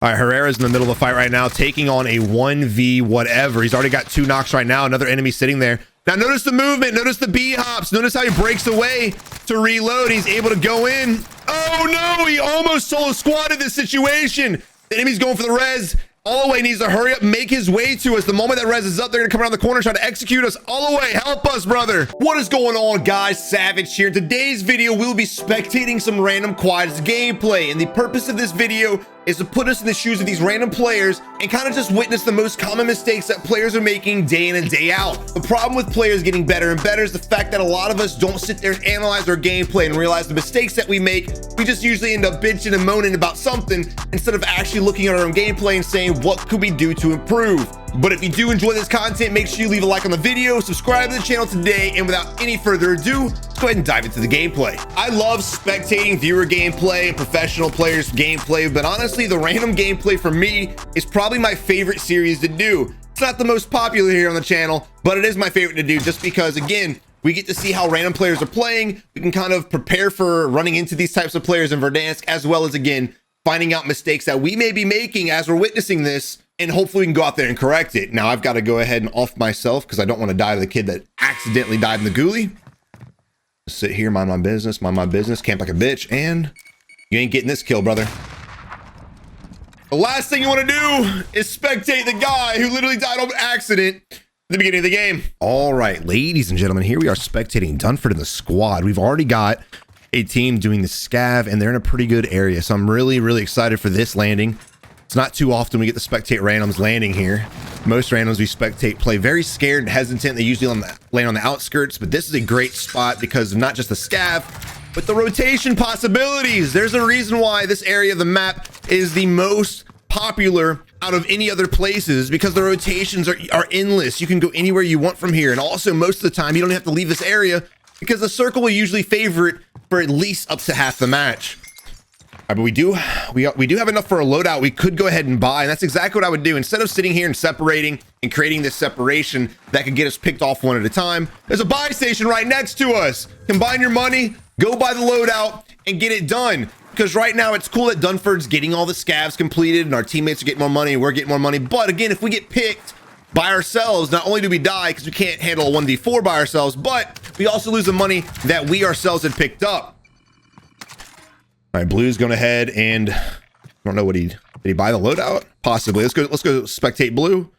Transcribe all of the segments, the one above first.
All right, Herrera's in the middle of the fight right now, taking on a 1v whatever. He's already got 2 knocks right now. Another enemy sitting there. Now notice the movement. Notice the B hops. Notice how he breaks away to reload. He's able to go in. Oh no, he almost solo squatted this situation. The enemy's going for the res. Alloway needs to hurry up, make his way to us. The moment that res is up, they're gonna come around the corner, try to execute us. Alloway, help us, brother. What is going on, guys? Savage here. In today's video, we'll be spectating some random quads gameplay, and the purpose of this video is to put us in the shoes of these random players and kind of just witness the most common mistakes that players are making day in and day out. The problem with players getting better and better is the fact that a lot of us don't sit there and analyze our gameplay and realize the mistakes that we make. We just usually end up bitching and moaning about something instead of actually looking at our own gameplay and saying, what could we do to improve? But if you do enjoy this content, make sure you leave a like on the video, subscribe to the channel today, and without any further ado, let's go ahead and dive into the gameplay. I love spectating viewer gameplay and professional players gameplay, but honestly, the random gameplay for me is probably my favorite series to do. It's not the most popular here on the channel, but it is my favorite to do just because, again, we get to see how random players are playing. We can kind of prepare for running into these types of players in Verdansk, as well as, again, finding out mistakes that we may be making as we're witnessing this, and hopefully we can go out there and correct it. Now I've got to go ahead and off myself because I don't want to die to the kid that accidentally died in the ghoulie. Sit here, mind my business, camp like a bitch, and you ain't getting this kill, brother. The last thing you want to do is spectate the guy who literally died on accident at the beginning of the game. All right, ladies and gentlemen, here we are spectating Dunford and the squad. We've already got a team doing the scav, and they're in a pretty good area, so I'm really excited for this landing. It's not too often we get the spectate randoms landing here. Most randoms we spectate play very scared and hesitant. They usually land on the outskirts, but this is a great spot because of not just the scav, but the rotation possibilities. There's a reason why this area of the map is the most popular out of any other places, because the rotations are endless. You can go anywhere you want from here, and also most of the time you don't have to leave this area because the circle will usually favor it for at least up to half the match. All right, but we do have enough for a loadout we could go ahead and buy, and that's exactly what I would do. Instead of sitting here and separating and creating this separation that could get us picked off one at a time, there's a buy station right next to us. Combine your money, go buy the loadout, and get it done. Because right now it's cool that Dunford's getting all the scavs completed and our teammates are getting more money and we're getting more money. But again, if we get picked by ourselves, not only do we die because we can't handle a 1v4 by ourselves, but we also lose the money that we ourselves had picked up. All right, Blue's going ahead and I don't know what did he buy the loadout? Possibly. Let's go spectate Blue.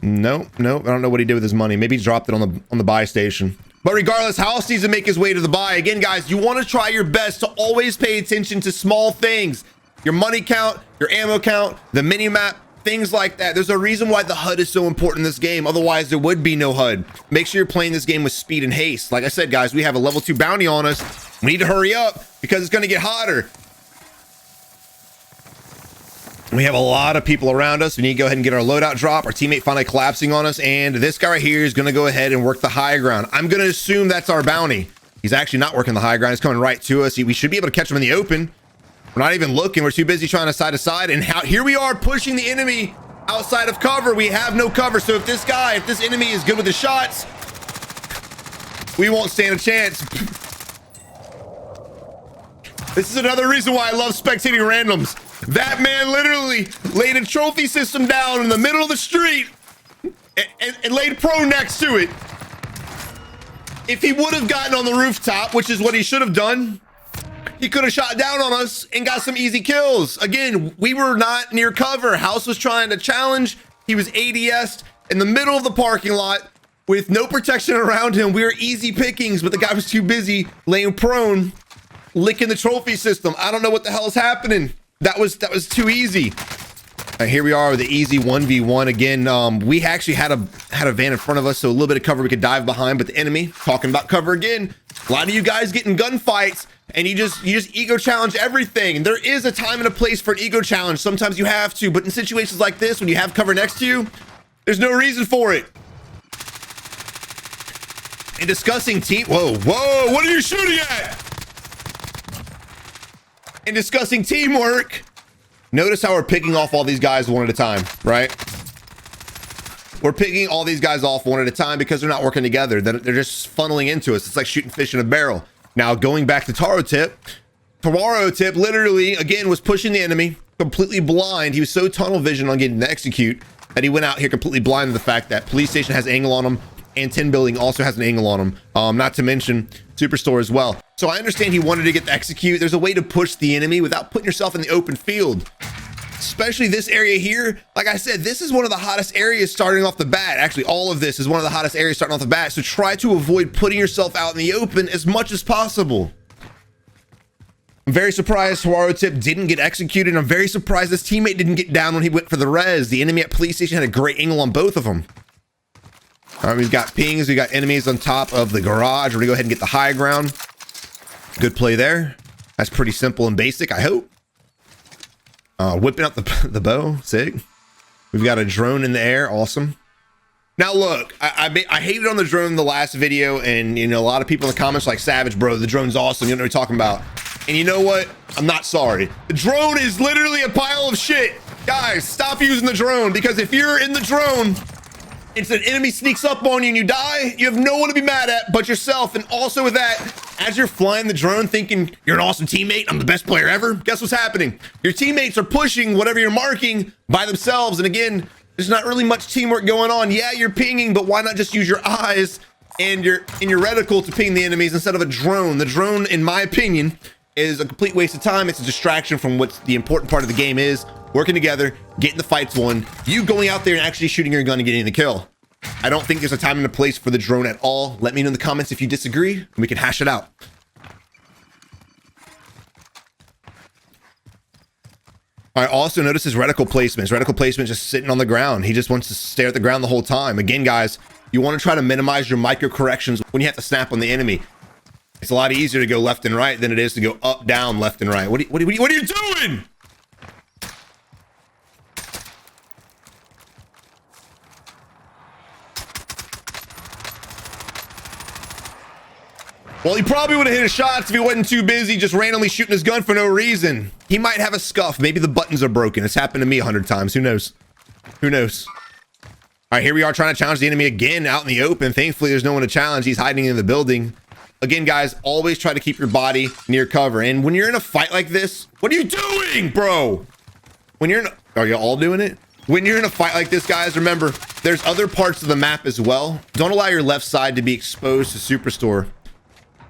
No, I don't know what he did with his money. Maybe he dropped it on the buy station. But regardless, House needs to make his way to the buy. Again, guys, you want to try your best to always pay attention to small things. Your money count, your ammo count, the mini map, things like that. There's a reason why the HUD is so important in this game. Otherwise, there would be no HUD. Make sure you're playing this game with speed and haste. Like I said, guys, we have a level 2 bounty on us. We need to hurry up because it's going to get hotter. We have a lot of people around us. We need to go ahead and get our loadout drop. Our teammate finally collapsing on us, and this guy right here is going to go ahead and work the high ground. I'm going to assume that's our bounty. He's actually not working the high ground. He's coming right to us. We should be able to catch him in the open. We're not even looking. We're too busy trying to side to side, and here we are pushing the enemy outside of cover. We have no cover, so if this enemy is good with the shots, we won't stand a chance. This is another reason why I love spectating randoms. That man literally laid a trophy system down in the middle of the street and laid pro next to it. If he would have gotten on the rooftop, which is what he should have done, he could have shot down on us and got some easy kills. Again, we were not near cover. House was trying to challenge. He was ADS'd in the middle of the parking lot with no protection around him. We were easy pickings, but the guy was too busy laying prone, licking the trophy system. I don't know what the hell is happening. That was too easy. Here we are with the easy 1v1 again. We actually had a van in front of us, so a little bit of cover we could dive behind, but the enemy, talking about cover again, a lot of you guys getting gunfights and you just ego challenge everything. And there is a time and a place for an ego challenge. Sometimes you have to, but in situations like this, when you have cover next to you, there's no reason for it. And discussing team, whoa, what are you shooting at? And discussing teamwork, notice how we're picking off all these guys one at a time, right? We're picking all these guys off one at a time because they're not working together. They're just funneling into us. It's like shooting fish in a barrel. Now, going back to Taro Tip literally, again, was pushing the enemy. completely blind. He was so tunnel vision on getting to execute that he went out here completely blind to the fact that police station has angle on him and 10 building also has an angle on him. Not to mention Superstore as well. So I understand he wanted to get the execute. There's a way to push the enemy without putting yourself in the open field. Especially this area here. Like I said, this is one of the hottest areas starting off the bat. Actually, all of this is one of the hottest areas starting off the bat. So try to avoid putting yourself out in the open as much as possible. I'm very surprised Tip didn't get executed. I'm very surprised his teammate didn't get down when he went for the res. The enemy at police station had a great angle on both of them. All right, we've got pings. We got enemies on top of the garage. We're gonna go ahead and get the high ground. Good play there. That's pretty simple and basic, I hope. Whipping out the bow, sick. We've got a drone in the air, awesome. Now look, I hated on the drone in the last video, and you know, a lot of people in the comments like, Savage, bro, the drone's awesome, you know what we're talking about. And you know what? I'm not sorry. The drone is literally a pile of shit. Guys, stop using the drone, because if you're in the drone, it's an enemy sneaks up on you and you die, you have no one to be mad at but yourself. And also with that, as you're flying the drone thinking you're an awesome teammate, I'm the best player ever, guess what's happening? Your teammates are pushing whatever you're marking by themselves. And again, there's not really much teamwork going on. Yeah, you're pinging, but why not just use your eyes and your reticle to ping the enemies instead of a drone? The drone, in my opinion, is a complete waste of time. It's a distraction from what the important part of the game is. Working together, getting the fights won, you going out there and actually shooting your gun and getting the kill. I don't think there's a time and a place for the drone at all. Let me know in the comments if you disagree, and we can hash it out. All right, also notice his reticle placement. His reticle placement just sitting on the ground. He just wants to stare at the ground the whole time. Again, guys, you want to try to minimize your micro corrections when you have to snap on the enemy. It's a lot easier to go left and right than it is to go up, down, left, and right. What are you doing? Well, he probably would have hit his shots if he wasn't too busy just randomly shooting his gun for no reason. He might have a scuff. Maybe the buttons are broken. It's happened to me 100 times. Who knows? Who knows? All right, here we are trying to challenge the enemy again out in the open. Thankfully, there's no one to challenge. He's hiding in the building. Again, guys, always try to keep your body near cover. And when you're in a fight like this, what are you doing, bro? When you're in are you all doing it? When you're in a fight like this, guys, remember, there's other parts of the map as well. Don't allow your left side to be exposed to Superstore.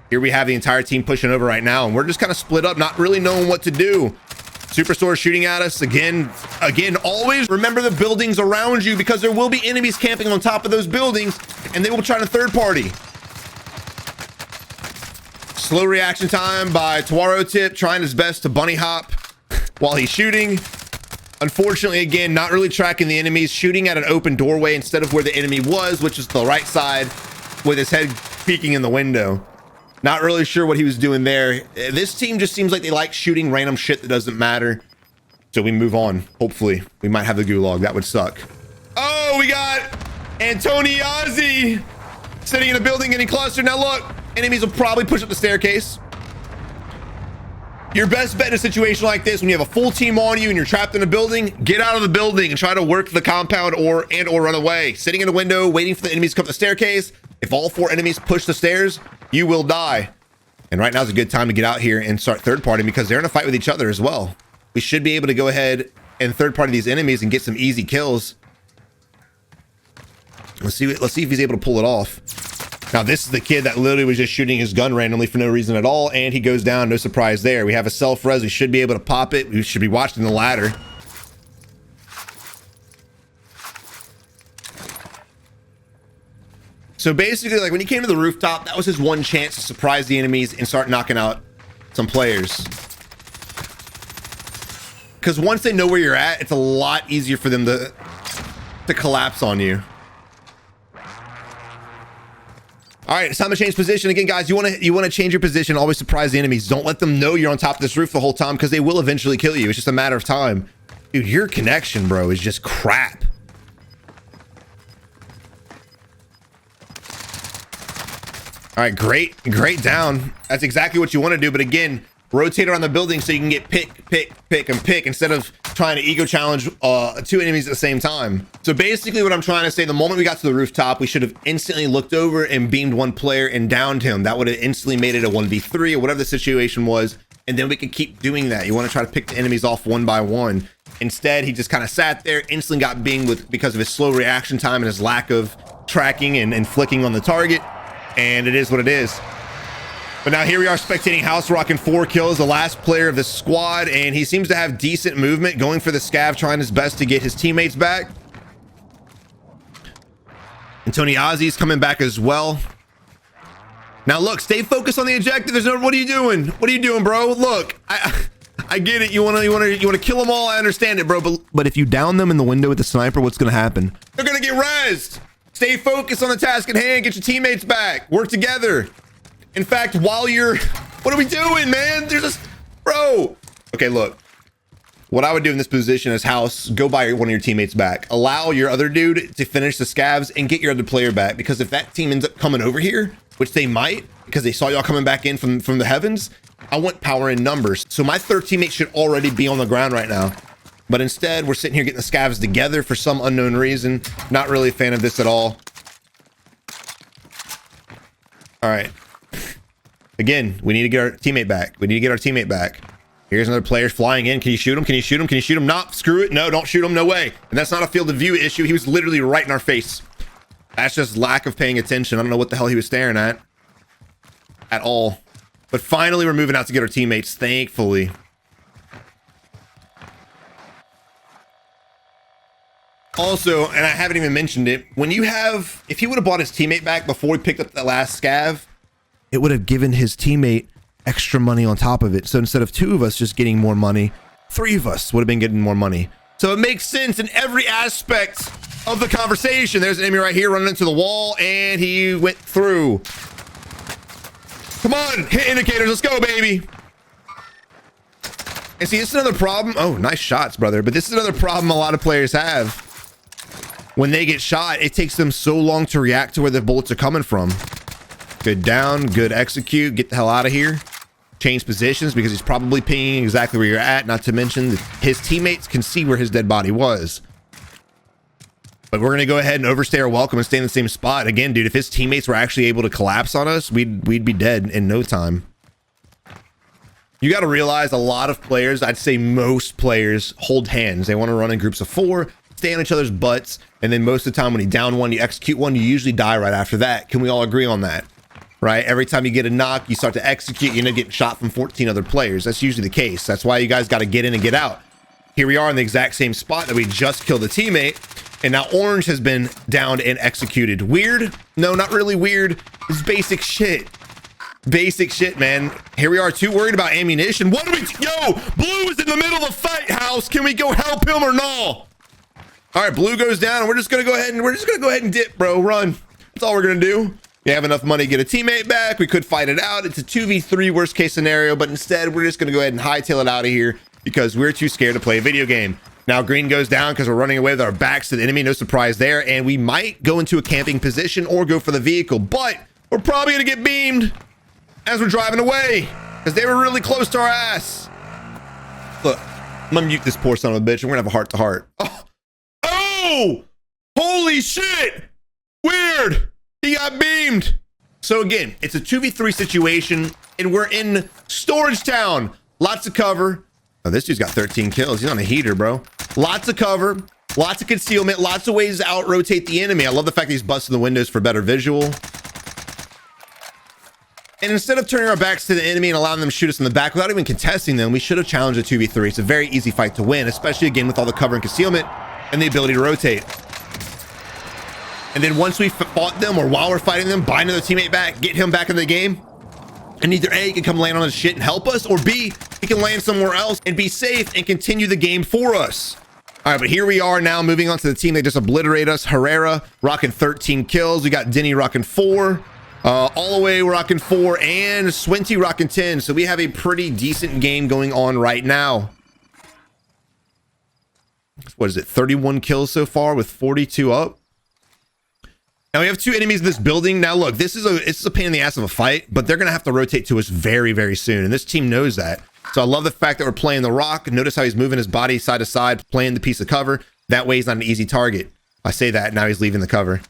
Here we have the entire team pushing over right now, and we're just kind of split up, not really knowing what to do. Superstore shooting at us again. Always remember the buildings around you, because there will be enemies camping on top of those buildings, and they will try to third party. Slow reaction time by Tip, trying his best to bunny hop while he's shooting. Unfortunately, again, not really tracking the enemies, shooting at an open doorway instead of where the enemy was, which is the right side, with his head peeking in the window. Not really sure what he was doing there. This team just seems like they like shooting random shit that doesn't matter. So we move on. Hopefully, we might have the gulag. That would suck. Oh, we got Antoniazzi sitting in a building getting clustered. Now look, enemies will probably push up the staircase. Your best bet in a situation like this, when you have a full team on you and you're trapped in a building, get out of the building and try to work the compound or run away. Sitting in a window, waiting for the enemies to come up the staircase. If all 4 enemies push the stairs, you will die. And right now is a good time to get out here and start third partying, because they're in a fight with each other as well. We should be able to go ahead and third party these enemies and get some easy kills. Let's see if he's able to pull it off. Now, this is the kid that literally was just shooting his gun randomly for no reason at all, and he goes down. No surprise there. We have a self-res. We should be able to pop it. We should be watching the ladder. So basically, like when he came to the rooftop, that was his one chance to surprise the enemies and start knocking out some players. Because once they know where you're at, it's a lot easier for them to collapse on you. All right, it's time to change position again, guys. You want to change your position. Always surprise the enemies. Don't let them know you're on top of this roof the whole time, because they will eventually kill you. It's just a matter of time. Dude, your connection, bro, is just crap. All right, great down. That's exactly what you want to do. But again, rotate around the building so you can get pick instead of trying to ego challenge 2 enemies at the same time. So basically what I'm trying to say, the moment we got to the rooftop, we should have instantly looked over and beamed 1 player and downed him. That would have instantly made it a 1v3 or whatever the situation was. and then we can keep doing that. You want to try to pick the enemies off one by one. Instead, he just kind of sat there, instantly got binged because of his slow reaction time and his lack of tracking and flicking on the target. And it is what it is. But now here we are spectating House, rocking 4 kills, the last player of the squad, and he seems to have decent movement, going for the scav, trying his best to get his teammates back. And Tony Ozzy's coming back as well. Now look, stay focused on the objective. There's no, what are you doing? What are you doing, bro? Look, I get it. You want to kill them all. I understand it, bro. But if you down them in the window with the sniper, what's going to happen? They're going to get rezzed. Stay focused on the task at hand. Get your teammates back. Work together. In fact, while you're, what are we doing, man? There's just, bro. Okay, look. What I would do in this position is House, go buy one of your teammates back. Allow your other dude to finish the scavs and get your other player back. Because if that team ends up coming over here, which they might, because they saw y'all coming back in from the heavens, I want power in numbers. So my third teammate should already be on the ground right now. But instead, we're sitting here getting the scavs together for some unknown reason. Not really a fan of this at all. All right. Again, we need to get our teammate back. We need to get our teammate back. Here's another player flying in. Can you shoot him? Can you shoot him? Can you shoot him? Nah, screw it. No, don't shoot him. No way. And that's not a field of view issue. He was literally right in our face. That's just lack of paying attention. I don't know what the hell he was staring at all. But finally, we're moving out to get our teammates, thankfully. Also, and I haven't even mentioned it, when you have, if he would have bought his teammate back before he picked up that last scav, it would have given his teammate extra money on top of it. So instead of 2 of us just getting more money, 3 of us would have been getting more money. So it makes sense in every aspect of the conversation. There's an enemy right here running into the wall, and he went through. Come on, hit indicators. Let's go, baby. And see, this is another problem. Oh, nice shots, brother. But this is another problem a lot of players have. When they get shot, it takes them so long to react to where the bullets are coming from. Good down, good execute. Get the hell out of here. Change positions because he's probably pinging exactly where you're at. Not to mention that his teammates can see where his dead body was. But we're going to go ahead and overstay our welcome and stay in the same spot. Again, dude, if his teammates were actually able to collapse on us, we'd be dead in no time. You got to realize a lot of players, I'd say most players, hold hands. They want to run in groups of 4, stay on each other's butts, and then most of the time when you down one, you execute one, you usually die right after that. Can we all agree on that? Right? Every time you get a knock, you start to execute, you end up getting shot from 14 other players. That's usually the case. That's why you guys got to get in and get out. Here we are in the exact same spot that we just killed the teammate, and now Orange has been downed and executed. Weird? No, not really weird. It's basic shit. Basic shit, man. Here we are, too worried about ammunition. What do we... Yo, Blue is in the middle of the fight, House. Can we go help him or no? All right, Blue goes down, and we're just gonna go ahead and dip, bro. Run. That's all we're gonna do. You have enough money to get a teammate back. We could fight it out. It's a 2v3 worst case scenario, but instead we're just gonna go ahead and hightail it out of here because we're too scared to play a video game. Now green goes down because we're running away with our backs to the enemy. No surprise there. And we might go into a camping position or go for the vehicle, but we're probably gonna get beamed as we're driving away because they were really close to our ass. Look, I'm gonna mute this poor son of a bitch. We're gonna have a heart to heart. Oh, holy shit. Weird. He got beamed. So again, it's a 2v3 situation and we're in Storage Town. Lots of cover. Oh, this dude's got 13 kills. He's on a heater, bro. Lots of cover, lots of concealment, lots of ways to out-rotate the enemy. I love the fact that he's busting the windows for better visual. And instead of turning our backs to the enemy and allowing them to shoot us in the back without even contesting them, we should have challenged a 2v3. It's a very easy fight to win, especially again with all the cover and concealment and the ability to rotate. And then once we fought them or while we're fighting them, buy another teammate back, get him back in the game. And either A, he can come land on his shit and help us, or B, he can land somewhere else and be safe and continue the game for us. All right, but here we are now moving on to the team that just obliterated us. Herrera rocking 13 kills. We got Denny rocking 4. All the way rocking 4 and Swinty rocking 10. So we have a pretty decent game going on right now. What is it? 31 kills so far with 42 up. Now we have 2 enemies in this building. Now look, this is a pain in the ass of a fight, but they're gonna have to rotate to us very, very soon. And this team knows that. So I love the fact that we're playing the rock. Notice how he's moving his body side to side, playing the piece of cover. That way he's not an easy target. I say that, now he's leaving the cover.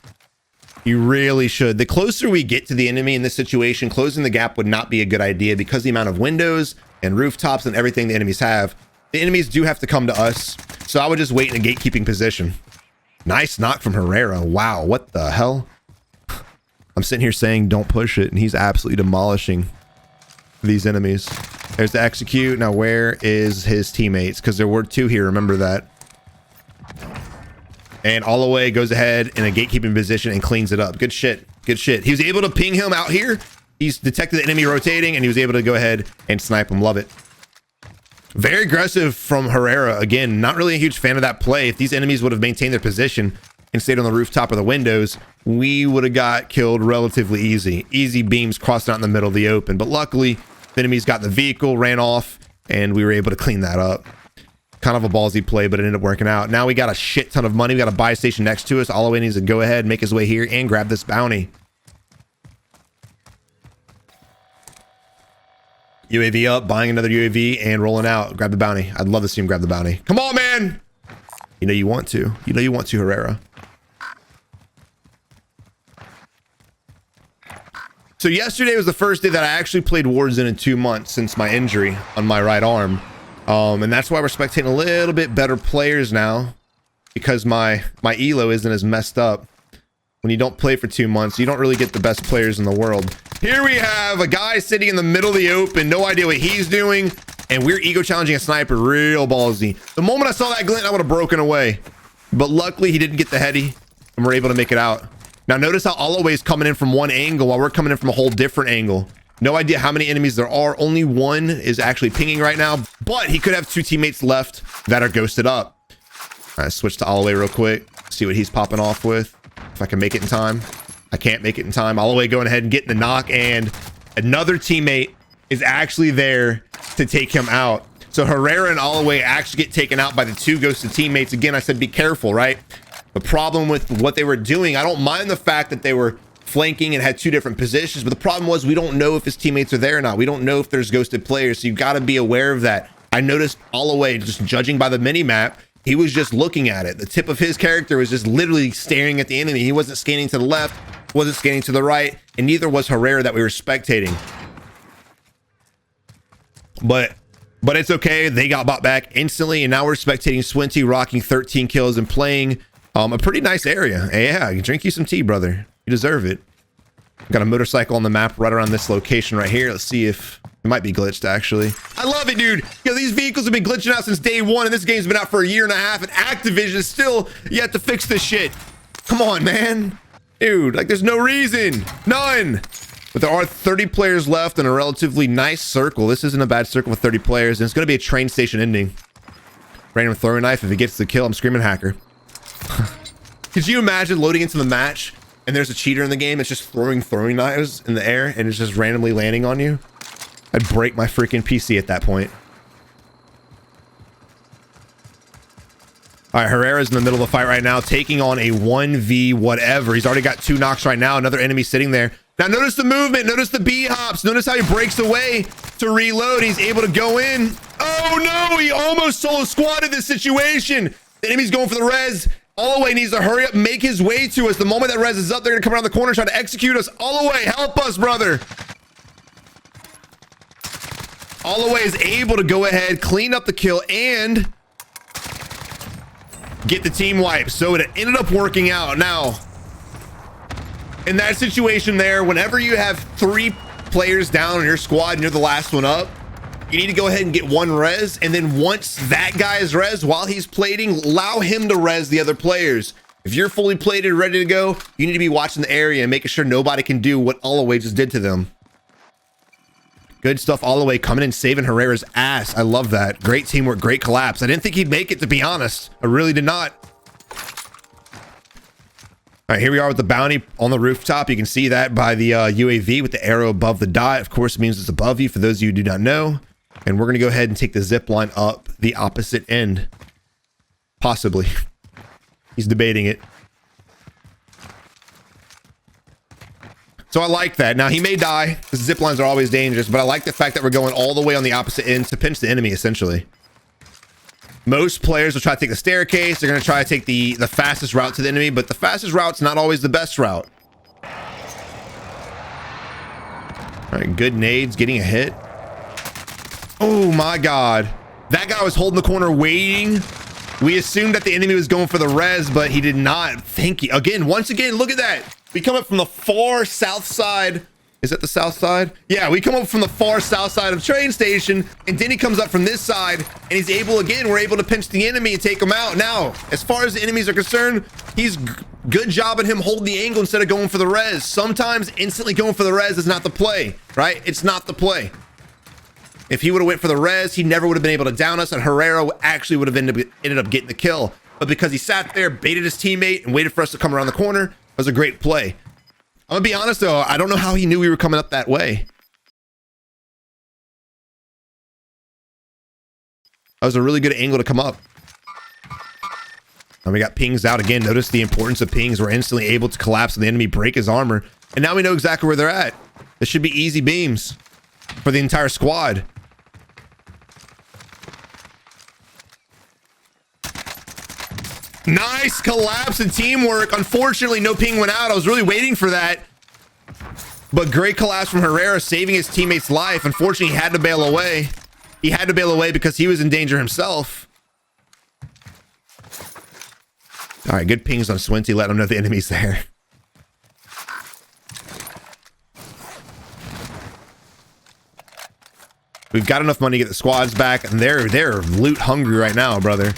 You really should. The closer we get to the enemy in this situation, closing the gap would not be a good idea because the amount of windows and rooftops and everything the enemies have. The enemies do have to come to us. So I would just wait in a gatekeeping position. Nice knock from Herrera. Wow, what the hell? I'm sitting here saying don't push it, and he's absolutely demolishing these enemies. There's the execute. Now where is his teammates? Because there were two here, remember that. And Alloway goes ahead in a gatekeeping position and cleans it up. Good shit. Good shit. He was able to ping him out here. He's detected the enemy rotating, and he was able to go ahead and snipe him. Love it. Very aggressive from Herrera. Again, not really a huge fan of that play. If these enemies would have maintained their position and stayed on the rooftop or the windows, we would have got killed relatively easy. Easy beams crossing out in the middle of the open. But luckily, the enemies got the vehicle, ran off, and we were able to clean that up. Kind of a ballsy play, but it ended up working out. Now we got a shit ton of money. We got a buy station next to us. Alloway needs to go ahead, make his way here, and grab this bounty. UAV up, buying another UAV, and rolling out. Grab the bounty. I'd love to see him grab the bounty. Come on, man! You know you want to. You know you want to, Herrera. So yesterday was the first day that I actually played Warzone in 2 months since my injury on my right arm. And that's why we're spectating a little bit better players now, because my elo isn't as messed up. When you don't play for 2 months, you don't really get the best players in the world. Here we have a guy sitting in the middle of the open, no idea what he's doing, and we're ego challenging a sniper real ballsy. The moment I saw that glint, I would have broken away, but luckily he didn't get the heady, and we're able to make it out. Now notice how Alloway's coming in from one angle while we're coming in from a whole different angle. No idea how many enemies there are. Only one is actually pinging right now, but he could have two teammates left that are ghosted up. All right, switch to Alloway real quick, see what he's popping off with. If I can make it in time. I can't make it in time. Alloway going ahead and getting the knock, and another teammate is actually there to take him out. So Herrera and Alloway actually get taken out by the two ghosted teammates. Again, I said be careful, right? The problem with what they were doing, I don't mind the fact that they were flanking and had two different positions, but the problem was we don't know if his teammates are there or not. We don't know if there's ghosted players, so you got to be aware of that. I noticed Alloway, just judging by the mini map, he was just looking at it. The tip of his character was just literally staring at the enemy. He wasn't scanning to the left, wasn't scanning to the right, and neither was Herrera that we were spectating. But it's okay. They got bought back instantly, and now we're spectating Swinty rocking 13 kills and playing a pretty nice area. Yeah, drink you some tea, brother. You deserve it. Got a motorcycle on the map right around this location right here. Let's see if it might be glitched, actually. I love it, dude. You know, these vehicles have been glitching out since day one, and this game's been out for a year and a half, and Activision is still yet to fix this shit. Come on, man. Dude, like, there's no reason. None. But there are 30 players left in a relatively nice circle. This isn't a bad circle with 30 players, and it's going to be a train station ending. Random throwing knife. If it gets the kill, I'm screaming hacker. Could you imagine loading into the match and there's a cheater in the game that's just throwing knives in the air and it's just randomly landing on you? I'd break my freaking PC at that point. All right, Herrera's in the middle of the fight right now, taking on a 1v whatever. He's already got 2 knocks right now. Another enemy sitting there. Now notice the movement. Notice the B hops. Notice how he breaks away to reload. He's able to go in. Oh no, he almost solo squatted this situation. The enemy's going for the res. Alloway needs to hurry up, make his way to us. The moment that res is up, they're gonna come around the corner, try to execute us. Alloway, help us, brother. Alloway is able to go ahead, clean up the kill, and get the team wipe. So it ended up working out. Now, in that situation there, whenever you have 3 players down on your squad and you're the last one up, you need to go ahead and get 1 res, and then once that guy is res, while he's plating, allow him to res the other players. If you're fully plated, ready to go, you need to be watching the area and making sure nobody can do what Alloway just did to them. Good stuff, Alloway coming in, saving Herrera's ass. I love that. Great teamwork, great collapse. I didn't think he'd make it, to be honest. I really did not. All right, here we are with the bounty on the rooftop. You can see that by the UAV with the arrow above the dot. Of course, it means it's above you, for those of you who do not know. And we're going to go ahead and take the zip line up the opposite end. Possibly. He's debating it. So I like that. Now, he may die. The zip lines are always dangerous, but I like the fact that we're going all the way on the opposite end to pinch the enemy, essentially. Most players will try to take the staircase. They're going to try to take the fastest route to the enemy, but the fastest route's not always the best route. All right, good nades, getting a hit. Oh my God. That guy was holding the corner waiting. We assumed that the enemy was going for the res, but he did not. Thank you. Again, once again, look at that. We come up from the far south side. Is that the south side? Yeah, we come up from the far south side of train station, and then he comes up from this side, and he's able, again, we're able to pinch the enemy and take him out. Now, as far as the enemies are concerned, he's good job at him holding the angle instead of going for the res. Sometimes instantly going for the res is not the play, right? It's not the play. If he would have went for the res, he never would have been able to down us, and Herrera actually would have ended up getting the kill. But because he sat there, baited his teammate, and waited for us to come around the corner, it was a great play. I'm gonna be honest though, I don't know how he knew we were coming up that way. That was a really good angle to come up. And we got pings out again. Notice the importance of pings. We're instantly able to collapse on the enemy, break his armor. And now we know exactly where they're at. This should be easy beams for the entire squad. Nice collapse and teamwork. Unfortunately, no ping went out. I was really waiting for that. But great collapse from Herrera, saving his teammate's life. Unfortunately, he had to bail away. He had to bail away because he was in danger himself. All right, good pings on Swinty. Let him know the enemy's there. We've got enough money to get the squads back, and they're loot hungry right now, brother.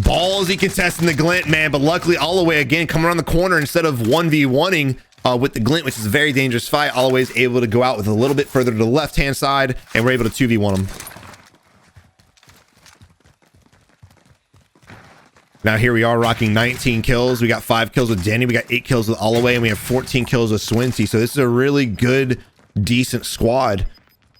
Ballsy contesting the glint, man, but luckily Alloway again coming around the corner instead of 1v1ing with the glint, which is a very dangerous fight. Alloway's able to go out with a little bit further to the left hand side, and we're able to 2v1 him. Now here we are rocking 19 kills. We got 5 kills with Denny, we got 8 kills with Alloway, and we have 14 kills with Swinty. So this is a really good, decent squad.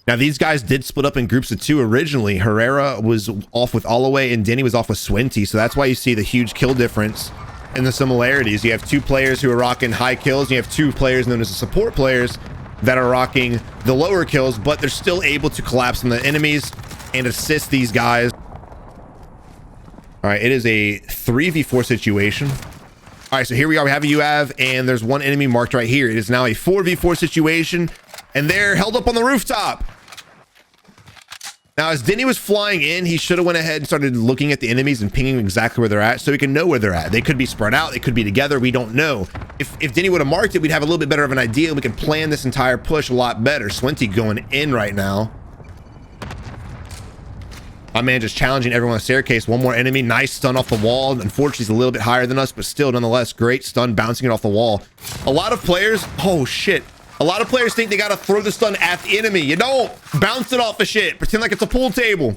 Now, these guys did split up in groups of 2 originally. Herrera was off with Alloway and Denny was off with Swinty. So that's why you see the huge kill difference and the similarities. You have 2 players who are rocking high kills. And you have 2 players known as the support players that are rocking the lower kills, but they're still able to collapse on the enemies and assist these guys. All right, it is a 3v4 situation. All right, so here we are. We have a UAV, and there's one enemy marked right here. It is now a 4v4 situation, and they're held up on the rooftop. Now, as Denny was flying in, he should have went ahead and started looking at the enemies and pinging exactly where they're at so he can know where they're at. They could be spread out. They could be together. We don't know. If Denny would have marked it, we'd have a little bit better of an idea. We could plan this entire push a lot better. Swinty going in right now. My man just challenging everyone on the staircase. One more enemy. Nice stun off the wall. Unfortunately, he's a little bit higher than us, but still, nonetheless, great stun bouncing it off the wall. A lot of players... Oh, shit. A lot of players think they got to throw the stun at the enemy. You don't. Bounce it off the shit. Pretend like it's a pool table.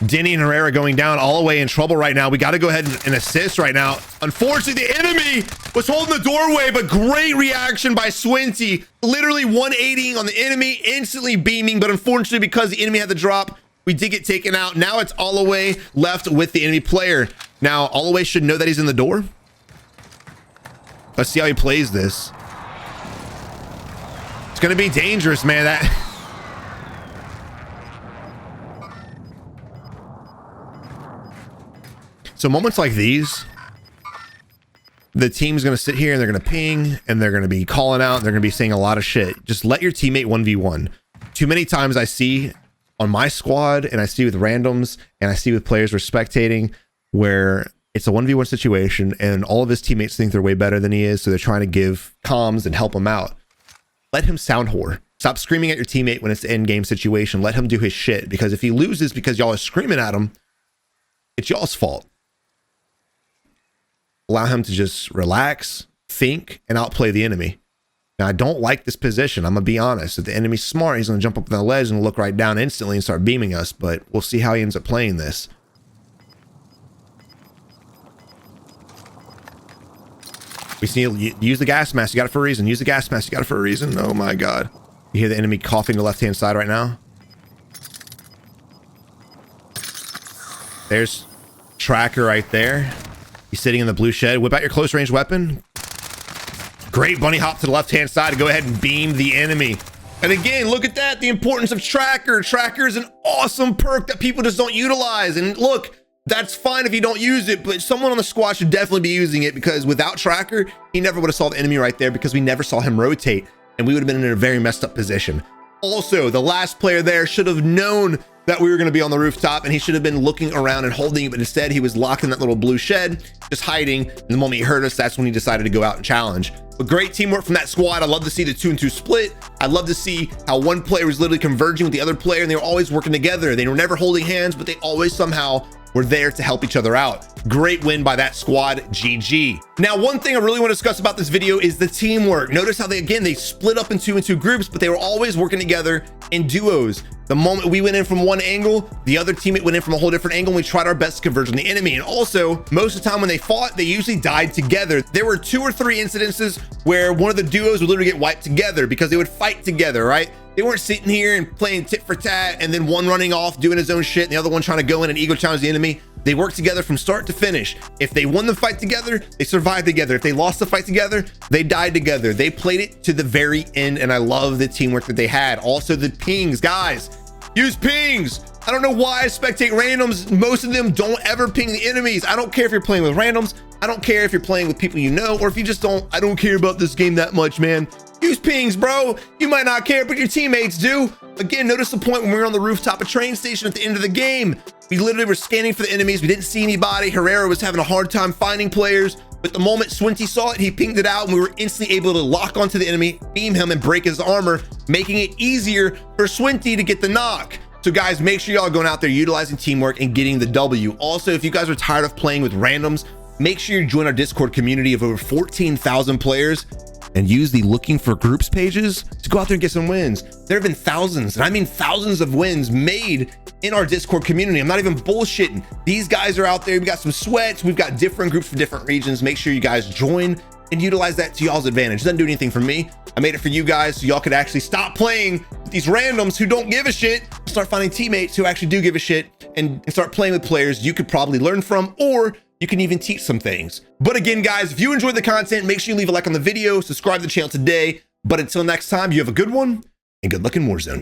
Denny and Herrera going down all the way in trouble right now. We got to go ahead and assist right now. Unfortunately, the enemy was holding the doorway, but great reaction by Swinty. Literally 180ing on the enemy, instantly beaming, but unfortunately, because the enemy had the drop, we did get taken out. Now it's Alloway left with the enemy player. Now, Alloway should know that he's in the door. Let's see how he plays this. It's going to be dangerous, man. So moments like these, the team's going to sit here and they're going to ping and they're going to be calling out. They're going to be saying a lot of shit. Just let your teammate 1v1. Too many times I see on my squad and I see with randoms and I see with players we're spectating where it's a 1v1 situation and all of his teammates think they're way better than he is. So they're trying to give comms and help him out. Let him sound whore. Stop screaming at your teammate when it's the end game situation. Let him do his shit, because if he loses because y'all are screaming at him, it's y'all's fault. Allow him to just relax, think, and outplay the enemy. Now, I don't like this position. I'm going to be honest. If the enemy's smart, he's going to jump up on the ledge and look right down instantly and start beaming us, but we'll see how he ends up playing this. We see use the gas mask. You got it for a reason. Use the gas mask. You got it for a reason. Oh my God. You hear the enemy coughing to the left-hand side right now? There's Tracker right there. He's sitting in the blue shed. Whip out your close range weapon. Great bunny hop to the left-hand side to go ahead and beam the enemy. And again, look at that. The importance of Tracker. Tracker is an awesome perk that people just don't utilize. And look, That's fine if you don't use it, but someone on the squad should definitely be using it, because without tracker, he never would have saw the enemy right there, because we never saw him rotate and we would have been in a very messed up position. Also, the last player there should have known that we were going to be on the rooftop, and he should have been looking around and holding it, but instead he was locked in that little blue shed, just hiding. And the moment he heard us, that's when he decided to go out and challenge. But great teamwork from that squad. I love to see the 2-2 split. I love to see how one player was literally converging with the other player, and they were always working together. They were never holding hands, but they always somehow were there to help each other out. Great win by that squad. GG. Now, one thing I really want to discuss about this video is the teamwork. Notice how they split up in 2-2 groups, but they were always working together in duos. The moment we went in from one angle, the other teammate went in from a whole different angle, and we tried our best to converge on the enemy. And also, most of the time when they fought, they usually died together. There were 2 or 3 incidences where one of the duos would literally get wiped together because they would fight together, right? They weren't sitting here and playing tit for tat and then one running off doing his own shit and the other one trying to go in and ego challenge the enemy. They worked together from start to finish. If they won the fight together, they survived together. If they lost the fight together, they died together. They played it to the very end, and I love the teamwork that they had. Also, the pings, guys, use pings. I don't know why I spectate randoms. Most of them don't ever ping the enemies. I don't care if you're playing with randoms. I don't care if you're playing with people you know, or if you just don't, I don't care about this game that much, man. Use pings, bro. You might not care, but your teammates do. Again, notice the point when we were on the rooftop, a train station at the end of the game. We literally were scanning for the enemies. We didn't see anybody. Herrera was having a hard time finding players, but the moment Swinty saw it, he pinged it out, and we were instantly able to lock onto the enemy, beam him, and break his armor, making it easier for Swinty to get the knock. So guys, make sure y'all going out there utilizing teamwork and getting the W. Also, if you guys are tired of playing with randoms, make sure you join our Discord community of over 14,000 players and use the looking for groups pages to go out there and get some wins. There have been thousands, and I mean thousands of wins made in our Discord community. I'm not even bullshitting. These guys are out there. We got some sweats. We've got different groups for different regions. Make sure you guys join and utilize that to y'all's advantage. It doesn't do anything for me. I made it for you guys so y'all could actually stop playing with these randoms who don't give a shit, start finding teammates who actually do give a shit, and start playing with players you could probably learn from, or you can even teach some things. But again, guys, if you enjoyed the content, make sure you leave a like on the video, subscribe to the channel today. But until next time, you have a good one, and good luck in Warzone.